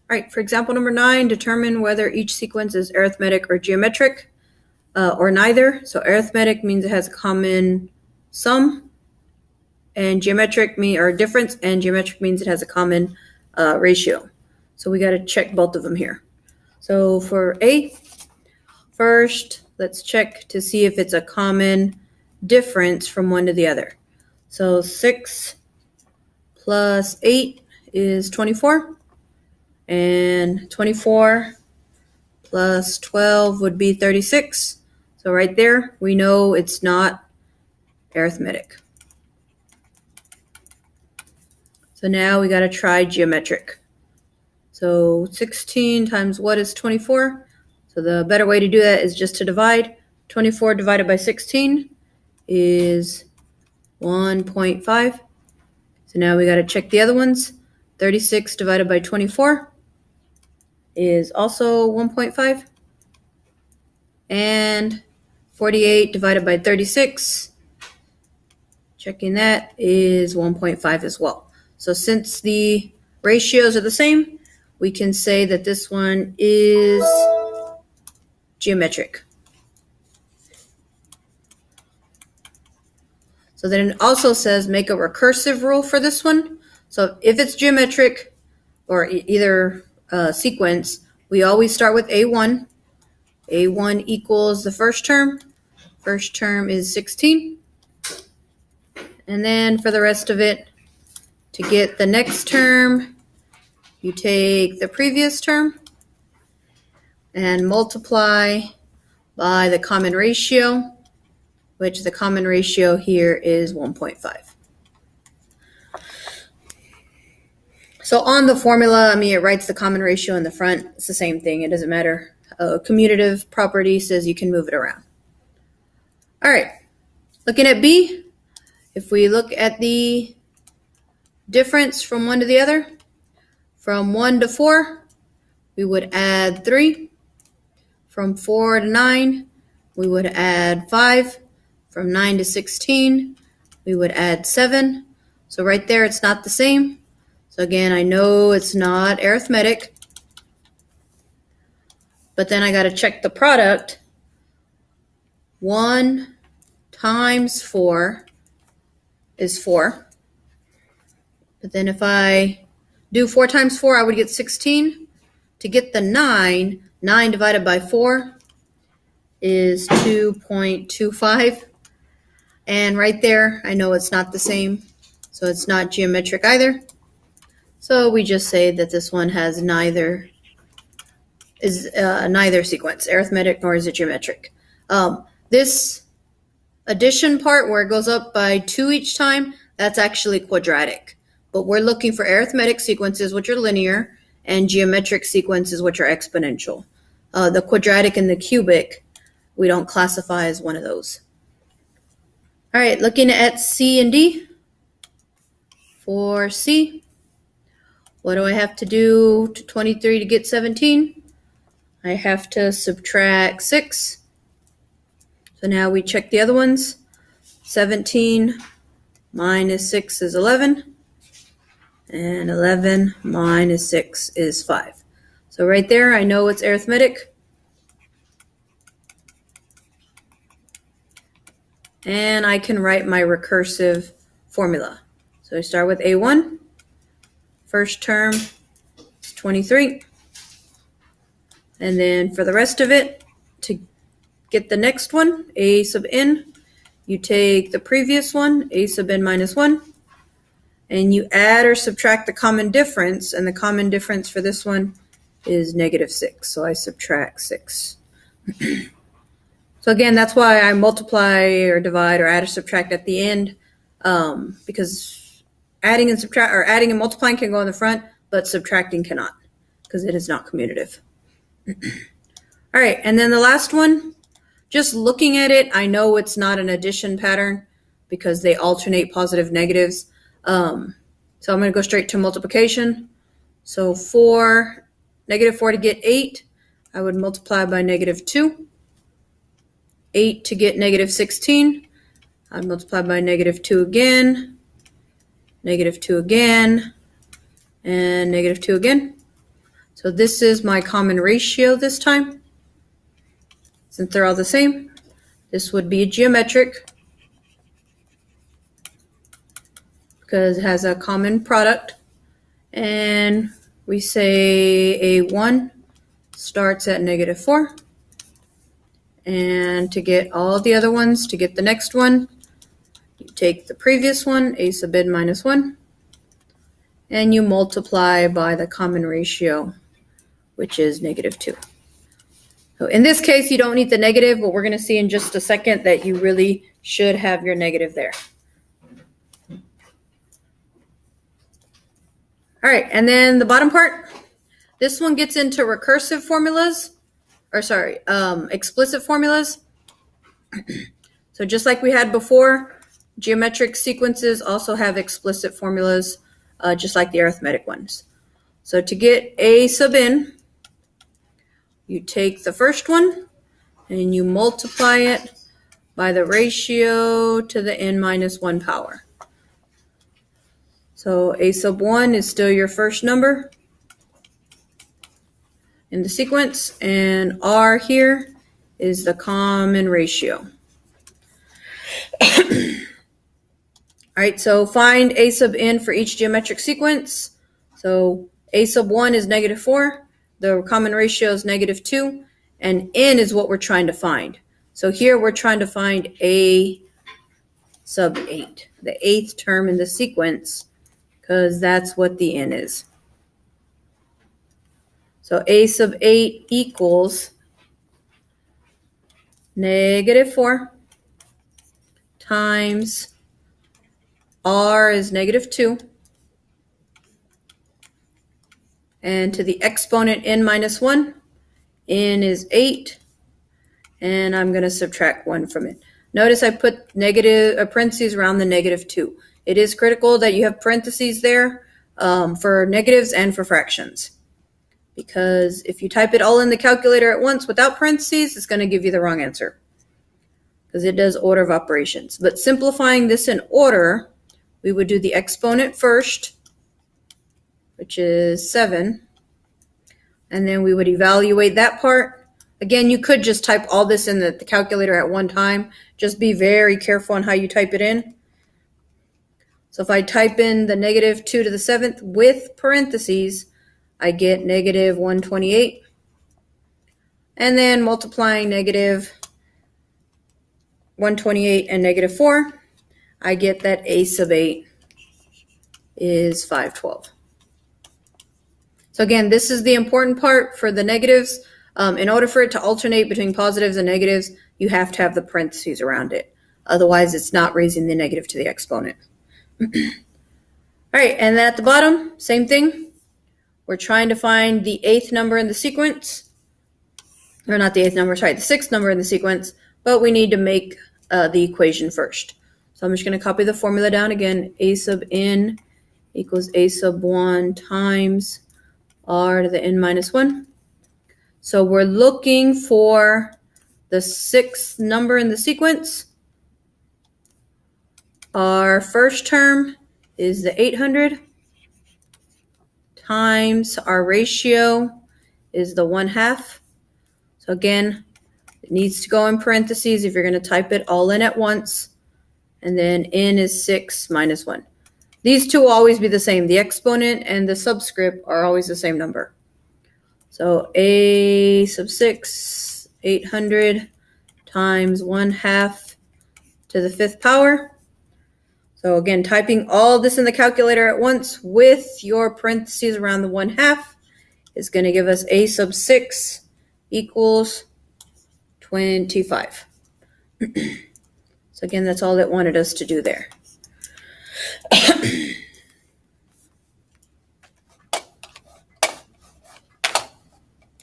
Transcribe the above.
All right, for example number 9, determine whether each sequence is arithmetic or geometric, or neither. So arithmetic means it has a common sum, and geometric or difference, and geometric means it has a common ratio. So we got to check both of them here. So for A, first, let's check to see if it's a common difference from one to the other. So 6 plus 8 is 24, and 24 plus 12 would be 36. So right there, we know it's not arithmetic. So now we got to try geometric. So 16 times what is 24? So the better way to do that is just to divide. 24 divided by 16 is 1.5. So now we got to check the other ones. 36 divided by 24 is also 1.5. And 48 divided by 36, checking that, is 1.5 as well. So since the ratios are the same, we can say that this one is geometric. So then it also says make a recursive rule for this one. So if it's geometric or either sequence, we always start with A1. A1 equals the first term. First term is 16. And then for the rest of it, to get the next term, you take the previous term and multiply by the common ratio, which the common ratio here is 1.5. So on the formula, it writes the common ratio in the front. It's the same thing. It doesn't matter. Commutative property says you can move it around. All right, looking at B, if we look at the difference from one to the other, from 1 to 4, we would add 3. From 4 to 9, we would add 5. From 9 to 16, we would add 7. So right there, it's not the same. So again, I know it's not arithmetic. But then I got to check the product. 1 times 4 is 4. But then if I do 4 times 4, I would get 16. To get the 9 divided by 4 is 2.25. And right there, I know it's not the same. So it's not geometric either. So we just say that this one has neither sequence, arithmetic nor is it geometric. This addition part where it goes up by 2 each time, that's actually quadratic. But we're looking for arithmetic sequences, which are linear, and geometric sequences, which are exponential. The quadratic and the cubic, we don't classify as one of those. All right, looking at C and D. For C, what do I have to do to 23 to get 17? I have to subtract 6. So now we check the other ones. 17 minus 6 is 11. And 11 minus 6 is 5. So right there, I know it's arithmetic. And I can write my recursive formula. So I start with A1. First term is 23. And then for the rest of it, to get the next one, A sub n, you take the previous one, A sub n minus 1, and you add or subtract the common difference, and the common difference for this one is negative 6. So I subtract 6. So again, that's why I multiply or divide or add or subtract at the end, because adding and multiplying can go in the front, but subtracting cannot, because it is not commutative. All right, and then the last one, just looking at it, I know it's not an addition pattern because they alternate positive negatives. So I'm going to go straight to multiplication. So negative 4 to get 8, I would multiply by negative 2. 8 to get negative 16, I'd multiply by negative 2 again, negative 2 again, and negative 2 again. So this is my common ratio this time. Since they're all the same, this would be a geometric because it has a common product. And we say A1 starts at -4. And to get all the other ones, to get the next one, you take the previous one, A sub n minus 1, and you multiply by the common ratio, which is -2. So in this case, you don't need the negative, but we're going to see in just a second that you really should have your negative there. All right, and then the bottom part, this one gets into recursive formulas, explicit formulas. So just like we had before, geometric sequences also have explicit formulas, just like the arithmetic ones. So to get A sub n, you take the first one and you multiply it by the ratio to the n minus 1 power. So A sub 1 is still your first number in the sequence, and R here is the common ratio. All right, so find A sub n for each geometric sequence. So A sub 1 is -4, the common ratio is -2, and n is what we're trying to find. So here we're trying to find A sub 8, the 8th term in the sequence, because that's what the n is. So A sub 8 equals -4 times R is -2, and to the exponent n minus 1, n is 8, and I'm going to subtract 1 from it. Notice I put parentheses around the -2. It is critical that you have parentheses there for negatives and for fractions, because if you type it all in the calculator at once without parentheses, it's going to give you the wrong answer, because it does order of operations. But simplifying this in order, we would do the exponent first, which is 7, and then we would evaluate that part. Again, you could just type all this in the calculator at one time. Just be very careful on how you type it in. So if I type in the -2 to the 7th with parentheses, I get -128. And then multiplying -128 and -4, I get that A sub 8 is 512. So again, this is the important part for the negatives. In order for it to alternate between positives and negatives, you have to have the parentheses around it. Otherwise, it's not raising the negative to the exponent. All right, and then at the bottom, same thing. We're trying to find the 8th number in the sequence. Or not the 8th number, sorry, the 6th number in the sequence, but we need to make the equation first. So I'm just going to copy the formula down again. A sub n equals A sub 1 times R to the n minus 1. So we're looking for the 6th number in the sequence. Our first term is the 800 times our ratio is the 1/2. So again, it needs to go in parentheses if you're going to type it all in at once. And then n is 6 minus 1. These two will always be the same. The exponent and the subscript are always the same number. So A sub 6, 800 times 1/2 to the 5th power. So again, typing all this in the calculator at once with your parentheses around the 1/2 is going to give us A sub 6 equals 25. So again, that's all it wanted us to do there.